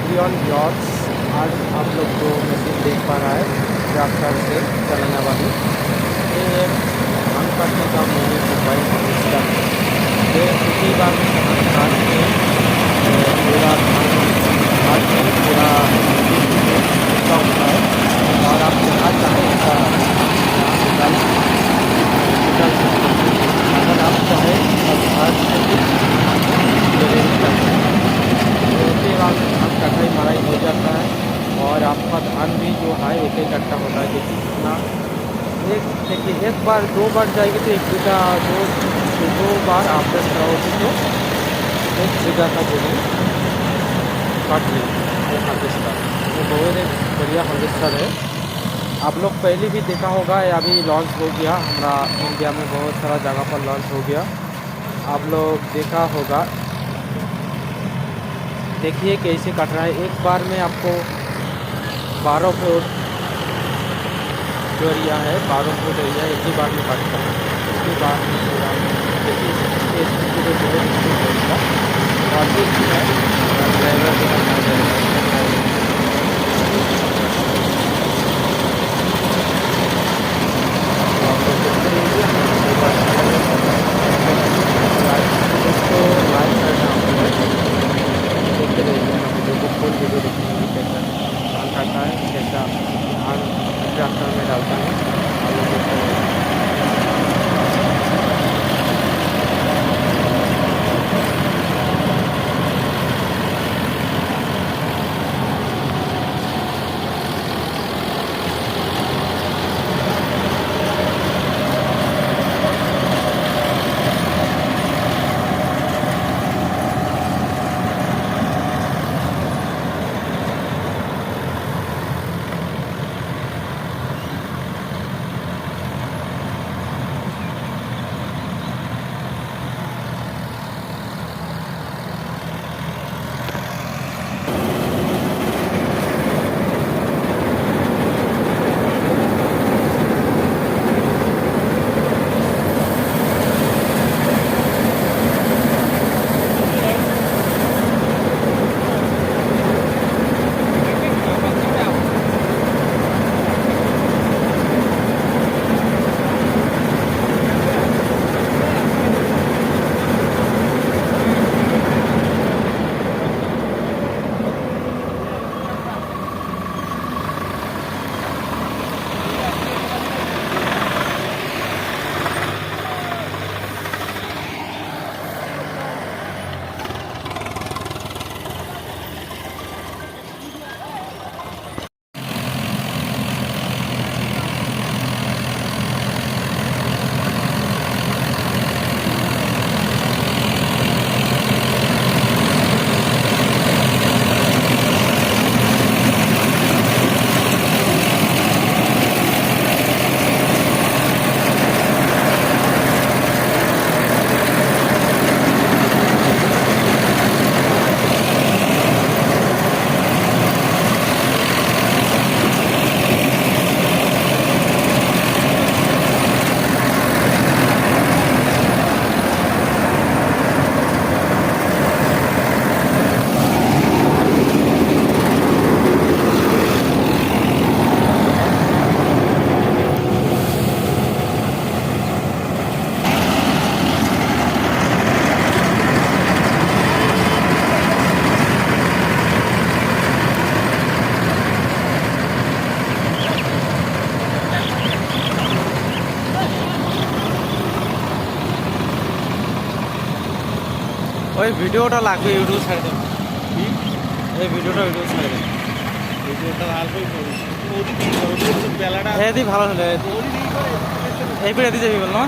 Beyond blogs. आज आप लोग जो मशीन देख पा रहा है ट्रैक्टर से चलाने वाली, ये धान काटने का मिनी मोबाइल हार्वेस्टर है। ये उसी बार में धान काट के पूरा धान काट के पूरा उसका होता है और आप जहाँ चाहें इसका धान निकाल सकते हैं। अगर आप चाहें तो आज से भी डिलीवरी कर सकते हैं। तो उसके बाद में धान कटाई मराई हो जाता है और आपका धान भी जो है एक एक कट्टा होता है। देखिए कितना, देखिए एक बार दो बार जाएगी तो 1 बीघा, दो बार आप दस कराओगे तो 1 बीघा का जमीन काट लेंगे। ये हार्वेस्टर ये बहुत एक बढ़िया हार्वेस्टर है। आप लोग पहले भी देखा होगा, या अभी लॉन्च हो गया हमारा इंडिया में, बहुत सारा जगह पर लॉन्च हो गया, आप लोग देखा होगा। देखिए कैसे कट रहा है। एक बार में आपको 12 फुट जो एरिया है, 12 फुट एरिया एक ही बार में काटता है। उसके बाद में पूरा देखिए इसको और कुछ है ड्राइवर के साथ जाएगा। इसको लाइव करना देखते रहिए, हम वीडियो को फुल वीडियो देखेंगे कैसा धान काटता है, कैसा धान ट्रैक्टर में डालता है। आप लोग देखते रहिए। ওই ভিডিওটা লাগবে ইউটিউব ছাড়ে দেবেন। এই ভিডিওটা ইউটিউব ছাড়ে দেবেন। ভিডিওটা লাগবে বেলাটা এদি ভালো হলে এই পেড়ে দিয়ে যাবি বললাম।